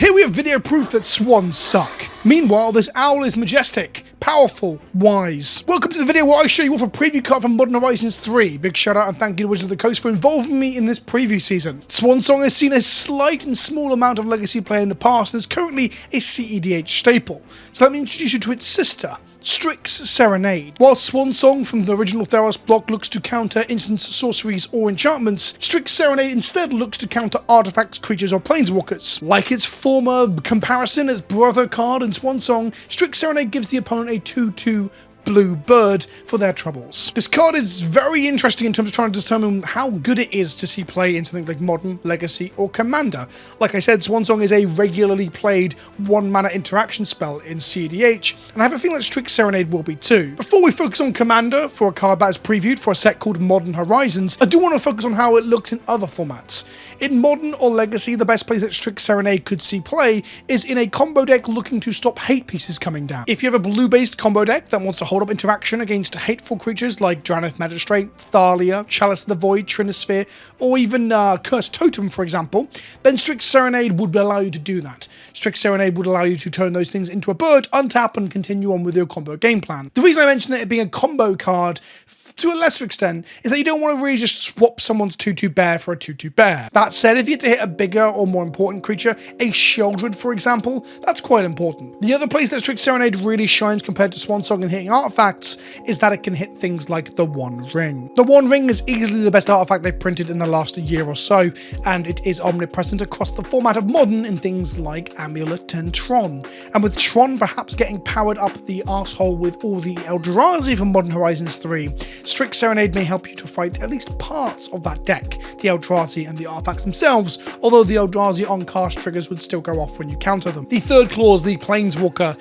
Here we have video proof that swans suck. Meanwhile, this owl is majestic, powerful, wise. Welcome to the video where I show you off a preview card from Modern Horizons 3. Big shout out and thank you to Wizards of the Coast for involving me in this preview season. Swansong has seen a slight and small amount of legacy play in the past and is currently a CEDH staple. So let me introduce you to its sister, Strix's Serenade. While Swansong from the original Theros block looks to counter instants, sorceries, or enchantments, Strix's Serenade instead looks to counter artifacts, creatures, or planeswalkers. Like its former comparison, its brother card in Swansong, Strix's Serenade gives the opponent a 2/2 blue bird for their troubles. This card is very interesting in terms of trying to determine how good it is to see play in something like Modern, Legacy, or Commander. Like I said, Swansong is a regularly played 1-mana interaction spell in CEDH, and I have a feeling that Strix's Serenade will be too. Before we focus on Commander, for a card that is previewed for a set called Modern Horizons, I do want to focus on how it looks in other formats. In Modern or Legacy, the best place that Strix's Serenade could see play is in a combo deck looking to stop hate pieces coming down. If you have a blue-based combo deck that wants to hold up interaction against hateful creatures like Drannith Magistrate, Thalia, Chalice of the Void, Trinisphere, or even Cursed Totem, for example, then Strix's Serenade would allow you to do that. Strix's Serenade would allow you to turn those things into a bird, untap, and continue on with your combo game plan. The reason I mention it being a combo card to a lesser extent is that you don't want to really just swap someone's 2/2 bear for a 2/2 bear. That said, if you get to hit a bigger or more important creature, a Sheldred for example, that's quite important. The other place that Strix's Serenade really shines compared to Swansong and hitting artifacts is that it can hit things like the One Ring. The One Ring is easily the best artifact they've printed in the last year or so, and it is omnipresent across the format of Modern in things like Amulet and Tron. And with Tron perhaps getting powered up the arsehole with all the Eldrazi from Modern Horizons 3, Strix's Serenade may help you to fight at least parts of that deck, the Eldrazi and the artifacts themselves, although the Eldrazi on-cast triggers would still go off when you counter them. The third clause, the Planeswalker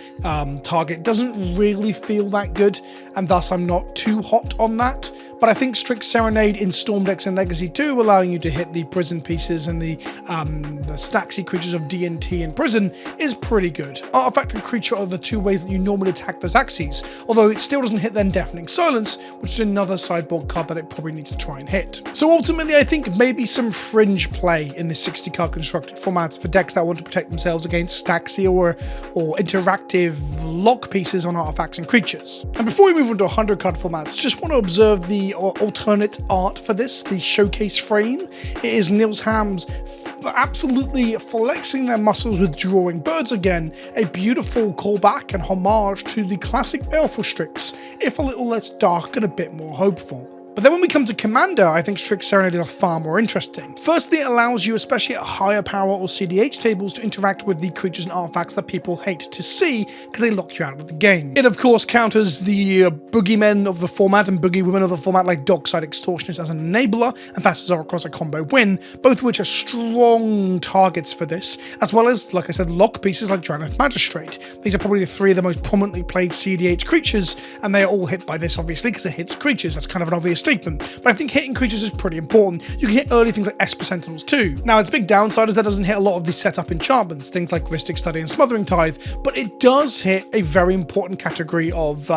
target, doesn't really feel that good, and thus I'm not too hot on that, but I think Strix's Serenade in Storm decks and Legacy 2, allowing you to hit the prison pieces and the Staxy creatures of D&T and Prison, is pretty good. Artifact and creature are the two ways that you normally attack those axes, although it still doesn't hit then Deafening Silence, which is another sideboard card that it probably needs to try and hit. So ultimately, I think maybe some fringe play in this 60-card constructed formats for decks that want to protect themselves against Staxy or interactive lock pieces on artifacts and creatures. And before we move on to 100-card formats, just want to observe the alternate art for this, the showcase frame. It is Nils Ham's absolutely flexing their muscles with drawing birds again, a beautiful callback and homage to the classic Baleful Strix, if a little less dark and a bit more hopeful. But then when we come to Commander, I think Strix's Serenade is far more interesting. Firstly, it allows you, especially at higher power or CDH tables, to interact with the creatures and artifacts that people hate to see because they lock you out of the game. It of course counters the boogeymen of the format and boogeywomen of the format like Dockside Extortionist as an enabler, and Thassa's across a combo win, both of which are strong targets for this, as well as, like I said, lock pieces like Drannith Magistrate. These are probably the three of the most prominently played CDH creatures, and they are all hit by this obviously because it hits creatures. That's kind of an obvious statement, but I think hitting creatures is pretty important. You can hit early things like Esper Sentinels too. Now its big downside is that it doesn't hit a lot of the setup enchantments, things like Rhystic Study and Smothering Tithe, but it does hit a very important category of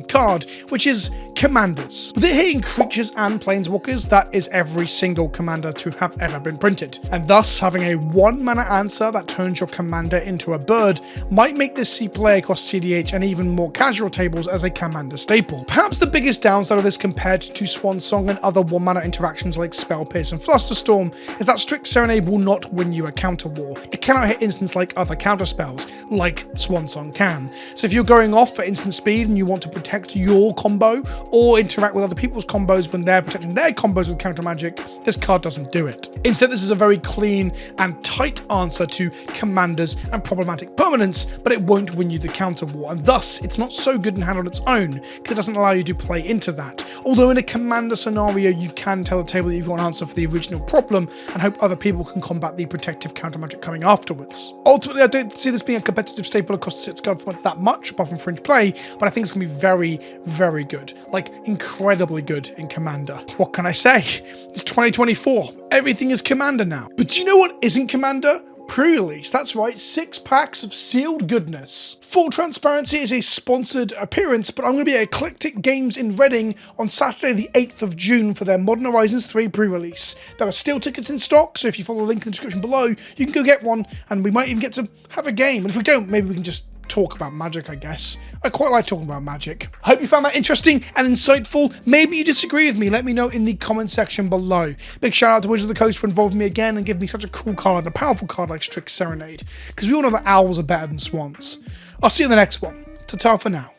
card, which is commanders. With it hitting creatures and planeswalkers, that is every single commander to have ever been printed, and thus having a 1-mana answer that turns your commander into a bird might make this see play across CDH and even more casual tables as a commander staple. Perhaps the biggest downside of this compared to Swansong and other 1-mana interactions like Spell Pierce and Flusterstorm is that Strix's Serenade will not win you a counter war. It cannot hit instants like other counter spells, like Swansong can. So if you're going off for instant speed and you want to protect your combo, or interact with other people's combos when they're protecting their combos with counter magic, this card doesn't do it. Instead, this is a very clean and tight answer to commanders and problematic permanents, but it won't win you the counter war, and thus it's not so good in hand on its own because it doesn't allow you to play into that. Although in a commander scenario, you can tell the table that you've got an answer for the original problem and hope other people can combat the protective counter magic coming afterwards. Ultimately, I don't see this being a competitive staple across the 6-card format that much, apart from fringe play, but I think it's going to be very, very good. Like, incredibly good in Commander. What can I say? It's 2024. Everything is Commander now. But do you know what isn't Commander? Prerelease, that's right, 6 packs of sealed goodness. Full transparency is a sponsored appearance, but I'm going to be at Eclectic Games in Reading on Saturday the 8th of June for their Modern Horizons 3 pre-release. There are still tickets in stock, so if you follow the link in the description below, you can go get one, and we might even get to have a game. And if we don't, maybe we can just talk about Magic, I guess. I quite like talking about Magic. Hope you found that interesting and insightful. Maybe you disagree with me. Let me know in the comment section below. Big shout out to Wizards of the Coast for involving me again and giving me such a cool card and a powerful card like Strix Serenade. Because we all know that owls are better than swans. I'll see you in the next one. Ta-ta for now.